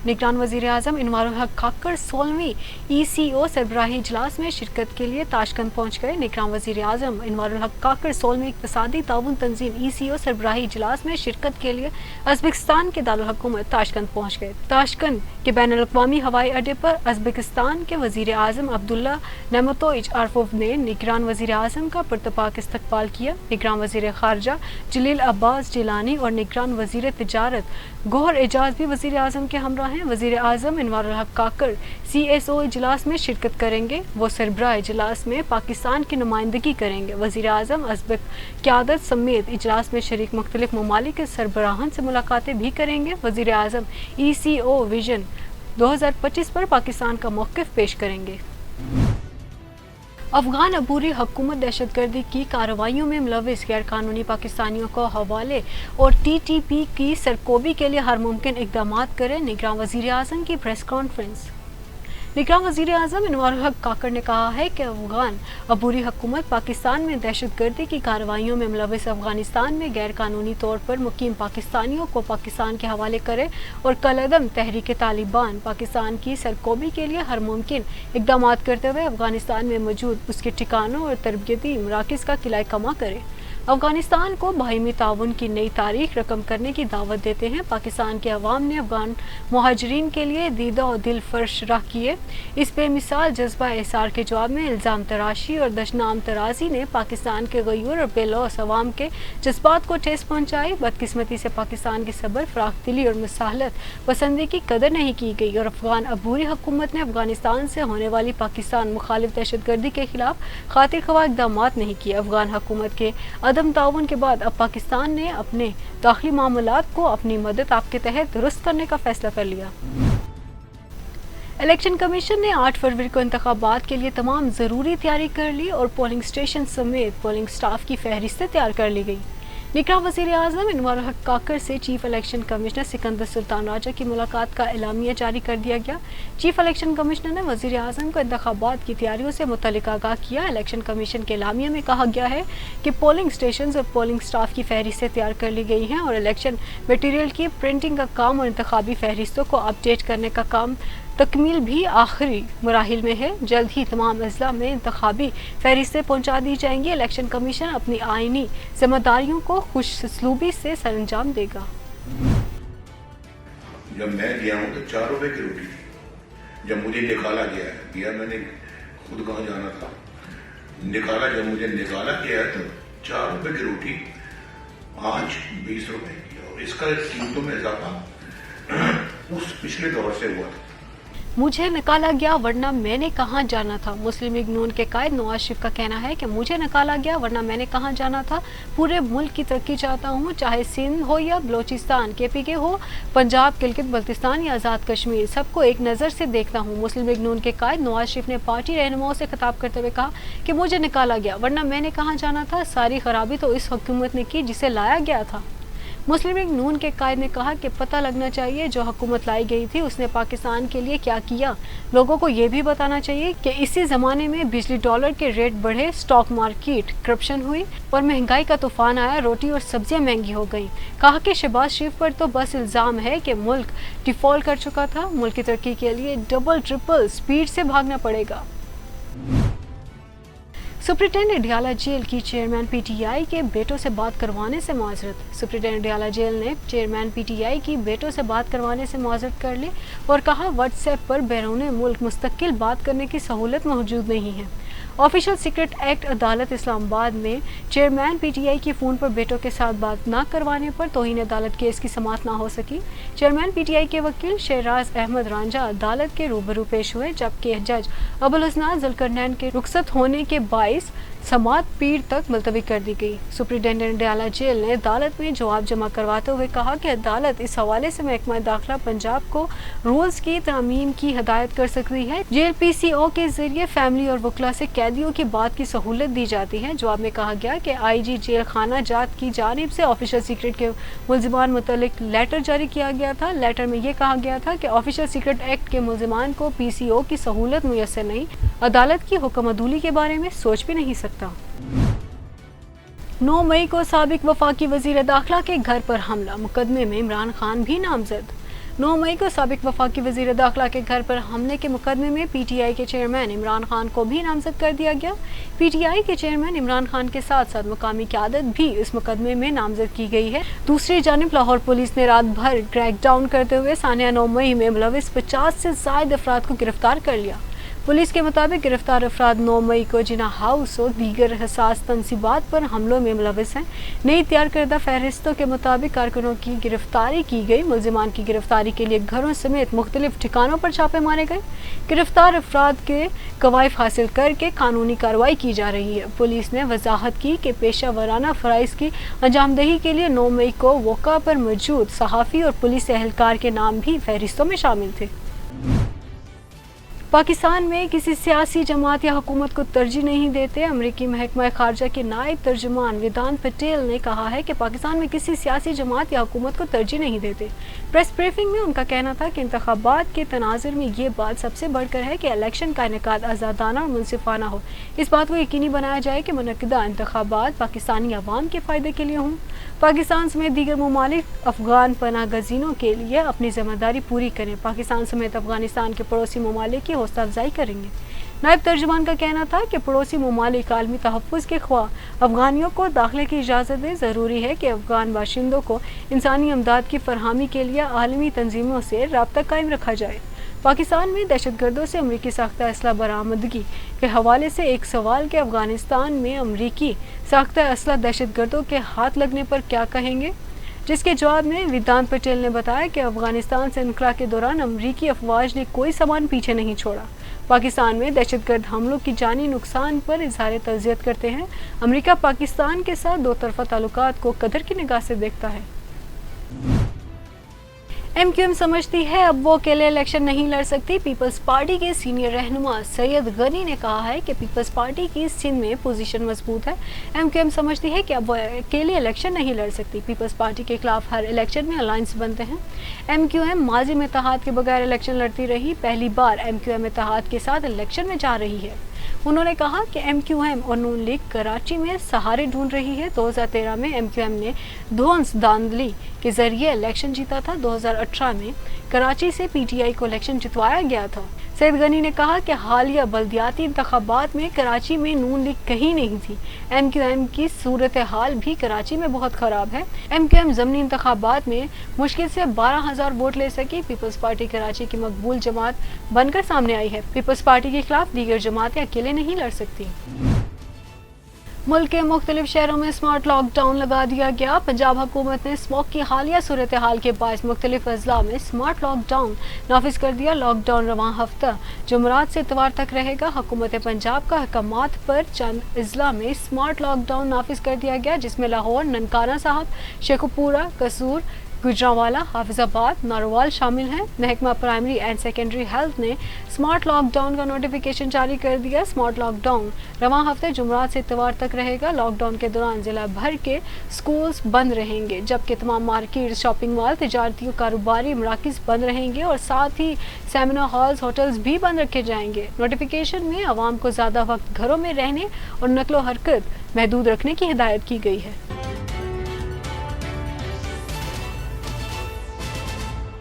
निगरान वज़ीर आज़म इनवारुल हक काकड़ 16वीं ECO सरबराही इजलास में शिरकत के लिए ताशकंद पहुँच गए। निगरान वज़ीर आज़म इनवारुल हक काकड़ 16वीं इक़्तिसादी ताउन तंजीम ECO सरबराही इजलास में शिरकत के लिए उज़्बेकिस्तान के दारुल हुकूमत ताशकंद पहुँच गए। ताशकंद के बैनुल-अक़वामी हवाई अड्डे पर उज़्बेकिस्तान के वज़ीर आज़म अब्दुल्ला नेमतोविच आरफोव ने निगरान वज़ीर आज़म का पुरतपाक इस्तकबाल किया। निगरान वज़ीर ख़ारजा जलील अब्बास जिलानी और निगरान वज़ीर तिजारत गौहर एजाज भी वज़ीर आज़म के हमरा हैं। वज़ीर आज़म इनवारुल हक काकड़ CSO इजलास में शिरकत करेंगे। वो सरबराह इजलास में पाकिस्तान की नुमाइंदगी करेंगे। वज़ीर आज़म उज़्बेक क़यादत समेत इजलास में शरीक मुख्तलिफ ममालिक के सरबराहान से मुलाकातें भी करेंगे। वज़ीर आज़म ECO विजन 2025 पर पाकिस्तान का मौक़िफ़ पेश करेंगे। अफगान अबूरी हुकूमत दहशतगर्दी की कार्रवाइयों में मुलव्विस गैर कानूनी पाकिस्तानियों को हवाले और TTP की सरकोबी के लिए हर मुमकिन इक़दामात करें। निगरान वज़ीर आज़म की प्रेस कॉन्फ्रेंस। निगरान वज़ीर आज़म इनवारुल हक काकड़ ने कहा है कि अफगान अबूरी हुकूमत पाकिस्तान में दहशतगर्दी की कार्रवाइयों में मुलव्विस अफगानिस्तान में गैर कानूनी तौर पर मुकीम पाकिस्तानियों को पाकिस्तान के हवाले करे और कलअदम तहरीक तालिबान पाकिस्तान की सरकोबी के लिए हर मुमकिन इक़दामात करते हुए अफगानिस्तान में मौजूद उसके ठिकानों और तरबियती मराकिज़ का किला कमा करे। अफगानिस्तान को बाहिमी ताउन की नई तारीख रकम करने की दावत देते हैं। पाकिस्तान के अवाम ने अफगान मुहाजिरीन के लिए दीदा और दिल फर्श राह किए। इस बेमिसाल जज्बा एहसार के जवाब में इल्ज़ाम तराशी और दशनाम तराजी ने पाकिस्तान के गयूर और बेलौस अवाम के जज्बात को ठेस पहुँचाई। बदकिस्मती से पाकिस्तान की सब्र, फ़राख दिली और मुसाहलत पसंदी की कदर नहीं की गई और अफगान अबूरी हुकूमत ने अफगानिस्तान से होने वाली पाकिस्तान मुखालिफ दहशतगर्दी के खिलाफ खातिर ख्वाह इक़दामात नहीं किए। अफगान हुकूमत के अदम ताउन के बाद अब पाकिस्तान ने अपने दाखिली मामलात को अपनी मदद आपके तहत दुरुस्त करने का फैसला कर लिया। इलेक्शन कमीशन ने 8 फरवरी को इंतखाबात के लिए तमाम ज़रूरी तैयारी कर ली और पोलिंग स्टेशन समेत पोलिंग स्टाफ की फहरिस्तें तैयार कर ली गई। निगरान वज़ीर आज़म इनवारुल हक काकड़ से chief election commissioner Sikandar Sultan Raja की मुलाकात का एलामिया जारी कर दिया गया। चीफ इलेक्शन कमिश्नर ने वज़ीर आज़म को इंतखाबात की तैयारियों से मुतल्लिक़ आगाह किया। इलेक्शन कमीशन के एलामिया में कहा गया है कि पोलिंग स्टेशन और पोलिंग स्टाफ की फहरिस्तें तैयार कर ली गई हैं और इलेक्शन मटीरियल की प्रिंटिंग का काम और इंतखाबी फहरिस्तों को अपडेट करने का काम तकमील भी आखिरी मराहिल में है। जल्द ही तमाम अजला में इंतखाबी फहरिस्तें पहुँचा दी जाएंगी। इलेक्शन कमीशन अपनी आइनी जिम्मेदारियों को खुशसलूबी से सरअंजाम देगा। जब मैं गया हूँ तो 4 रुपए की रोटी थी। जब मुझे निकाला गया है, दिया मैंने खुद कहाँ जाना था, निकाला जब मुझे निकाला गया है तो 4 रुपए की रोटी आज 20 रुपए की और इसका कीमतों में इजाफा उस पिछले दौर से हुआ था। मुझे निकाला गया वरना मैंने कहाँ जाना था। मुस्लिम लीग नून के कायद नवाज शरीफ का कहना है कि मुझे निकाला गया वरना मैंने कहाँ जाना था। पूरे मुल्क की तरक्की चाहता हूँ, चाहे सिंध हो या बलोचिस्तान, KPK हो, पंजाब, गिलगित बल्तिस्तान या आज़ाद कश्मीर, सबको एक नज़र से देखता हूँ। मुस्लिम लीग नून के कायद नवाज शरीफ ने पार्टी रहनुमाओं से खिताब करते हुए कहा कि मुझे निकाला गया वरना मैंने कहाँ जाना था। सारी खराबी तो इस हुकूमत ने की जिसे लाया गया था। मुस्लिम लीग नून के कायद ने कहा कि पता लगना चाहिए जो हुकूमत लाई गई थी उसने पाकिस्तान के लिए क्या किया। लोगों को ये भी बताना चाहिए कि इसी ज़माने में बिजली डॉलर के रेट बढ़े, स्टॉक मार्केट करप्शन हुई और महंगाई का तूफान आया, रोटी और सब्जियां महंगी हो गईं। कहा कि शहबाज शरीफ पर तो बस इल्ज़ाम है कि मुल्क डिफ़ॉल्ट कर चुका था। मुल्क की तरक्की के लिए डबल ट्रिपल स्पीड से भागना पड़ेगा। सुप्रिटेंडेंट डियाला जेल की चेयरमैन PTI के बेटों से बात करवाने से माजरत। सुप्रिटेंडेंट डियाला जेल ने चेयरमैन PTI की बेटों से बात करवाने से माजरत कर ली और कहा व्हाट्सएप पर बैरून मुल्क मुस्तकिल बात करने की सहूलत मौजूद नहीं है। ऑफिशियल सीक्रेट एक्ट अदालत इस्लामाबाद में चेयरमैन PTI की फ़ोन पर बेटों के साथ बात न करवाने पर तौहीन अदालत केस की समाअत ना हो सकी। चेयरमैन PTI के वकील शहराज अहमद रांझा अदालत के रूबरू पेश हुए, जबकि जज अबुल हसनात जुल्करनैन के रुखसत होने के बाइस समाअत पीर तक मुलतवी कर दी गई। सुप्रिटेंडेंट डियाला जेल ने अदालत में जवाब जमा करवाते हुए कहा कि अदालत इस हवाले से महकमा दाखिला पंजाब को रूल्स की तामीम की हदायत कर सकती है। जेल PCO के जरिए फैमिली और वकला से कैदियों की बात की सहूलत दी जाती है। जवाब में कहा गया कि IG जेल खाना जात की जानिब से ऑफिशियल सीक्रेट के मुल्जिमान मुतल्लिक लेटर जारी किया गया था। लेटर में यह कहा गया था कि ऑफिशियल सीक्रेट एक्ट के मुल्जिमान को PCO की सहूलत मुयस्सर नहीं, अदालत की हुक्म अदूली के बारे में सोच भी नहीं सकता। 9 मई को साबिक वफाकी वजीर दाखिला के घर पर हमला, मुकदमे में इमरान खान भी नामजद। 9 मई को साबिक वफाकी वजीर दाखिला के घर पर हमले के मुकदमे में PTI के चेयरमैन इमरान खान को भी नामजद कर दिया गया। PTI के चेयरमैन इमरान खान के साथ साथ मुकामी क़यादत भी इस मुकदमे में नामजद की गई है। दूसरी जानिब लाहौर पुलिस ने रात भर क्रैकडाउन करते हुए सानिया 9 मई में मुलविस 50 से ज़ायद अफराद को गिरफ्तार कर लिया। पुलिस के मुताबिक गिरफ्तार अफराद 9 मई को जिना हाउस और दीगर हसास तनसीबात पर हमलों में मुलविस हैं। नई तैयार करदा फहरिस्तों के मुताबिक कारकुनों की गिरफ्तारी की गई। मुल्जिमान की गिरफ्तारी के लिए घरों समेत मुख्तलिफ ठिकानों पर छापे मारे गए। गिरफ्तार अफराद के कवायफ हासिल करके कानूनी कार्रवाई की जा रही है। पुलिस ने वजाहत की कि पेशा वराना फ़राइज़ की अंजामदही के लिए 9 मई को मौका पर मौजूद सहाफ़ी और पुलिस एहलकार के नाम भी फहरिस्तों में शामिल थे। पाकिस्तान में किसी सियासी जमात या हुकूमत को तरजीह नहीं देते। अमरीकी महकमा खारजा के नायब तर्जुमान वेदांत पटेल ने कहा है कि पाकिस्तान में किसी सियासी जमात या हुकूमत को तरजीह नहीं देते। प्रेस ब्रीफिंग में उनका कहना था कि इंतखाबात के तनाज़ुर में ये बात सबसे बढ़कर है कि इलेक्शन का इनेकाद आज़ादाना और मुनसिफाना हो। इस बात को यकीनी बनाया जाए कि मुनक्किदा इंतखाबात पाकिस्तानी अवाम के फ़ायदे के लिए हों। पाकिस्तान समेत दीगर ममालिक अफगान पनाह गज़ीनों के लिए अपनी ज़िम्मेदारी पूरी करें। पाकिस्तान समेत अफगानिस्तान के पड़ोसी ममालिक की हौसला अफजाई करेंगे। नायब तर्जुमान का कहना था कि पड़ोसी ममालिक आलमी तहफ़्फ़ुज़ के ख्वाह अफगानियों को दाखिले की इजाज़त दें। ज़रूरी है कि अफगान बाशिंदों को इंसानी इमदाद की फरहमी के लिए आलमी तंजीमों से राब्ता कायम रखा जाए। पाकिस्तान में दहशतगर्दों से अमरीकी साख्ता असला बरामदगी के हवाले से एक सवाल के अफगानिस्तान में अमरीकी साख्ता असला दहशतगर्दों के हाथ लगने पर क्या कहेंगे, जिसके जवाब में वेदांत पटेल ने बताया कि अफगानिस्तान से इनकला के दौरान अमरीकी अफवाज ने कोई सामान पीछे नहीं छोड़ा। पाकिस्तान में दहशतगर्द हमलों की जानी नुकसान पर इजहार तज़ियत करते हैं। अमरीका पाकिस्तान के साथ दो तरफ़ा ताल्लुकात को कदर की निगाह से देखता है। MQM समझती है अब वो अकेले इलेक्शन नहीं लड़ सकती। पीपल्स पार्टी के सीनियर रहनुमा सैयद गनी ने कहा है कि पीपल्स पार्टी की सिंध में पोजीशन मजबूत है। MQM समझती है कि अब वो अकेले इलेक्शन नहीं लड़ सकती। पीपल्स पार्टी के खिलाफ हर इलेक्शन में अलायंस बनते हैं। MQM माजी में इत्तेहाद के बगैर इलेक्शन लड़ती रही। पहली बार MQM इत्तेहाद के साथ इलेक्शन में जा रही है। उन्होंने कहा कि MQM और नून लीग कराची में सहारे ढूंढ रही है। 2013 में MQM ने धौंस धांधली के जरिए इलेक्शन जीता था। 2018 में कराची से PTI को इलेक्शन जितवाया गया था। सैयद गनी ने कहा कि हालिया बल्दियाती इंतखाबात में कराची में नून लीग कहीं नहीं थी। MQM की सूरत हाल भी कराची में बहुत ख़राब है। MQM ज़मनी इंतखाबात में मुश्किल से 12,000 वोट ले सकी। पीपल्स पार्टी कराची की मकबूल जमात बनकर सामने आई है। पीपल्स पार्टी के खिलाफ दीगर जमातें अकेले नहीं लड़ सकती। मुल्क के मुख्तलिफ शहरों में स्मार्ट लॉकडाउन लगा दिया गया। पंजाब हुकूमत ने स्मोक की हालिया सूरत हाल के बायस मुख्तलिफ अजला में स्मार्ट लॉकडाउन नाफिज कर दिया। लॉकडाउन रवां हफ्ता जुमरात से इतवार तक रहेगा। हुकूमत पंजाब का अहकामात पर चंद अजला में स्मार्ट लॉकडाउन नाफिज कर दिया गया, जिसमें लाहौर, ननकाना साहब, शेखुपुरा, कसूर, गुजरांवाला, हाफिजाबाद, नारोवाल शामिल हैं। महकमा प्राइमरी एंड सेकेंडरी हेल्थ ने स्मार्ट लॉकडाउन का नोटिफिकेशन जारी कर दिया। स्मार्ट लॉकडाउन रवां हफ्ते जुमरात से इतवार तक रहेगा। लॉकडाउन के दौरान जिला भर के स्कूल्स बंद रहेंगे, जबकि तमाम मार्केट, शॉपिंग मॉल, तिजारती और कारोबारी मराकज़ बंद रहेंगे और साथ ही सेमिनार हॉल्स, होटल्स भी बंद रखे जाएंगे। नोटिफिकेशन में आवाम को ज़्यादा वक्त घरों में रहने और नकलो हरकत महदूद रखने की हिदायत की गई है।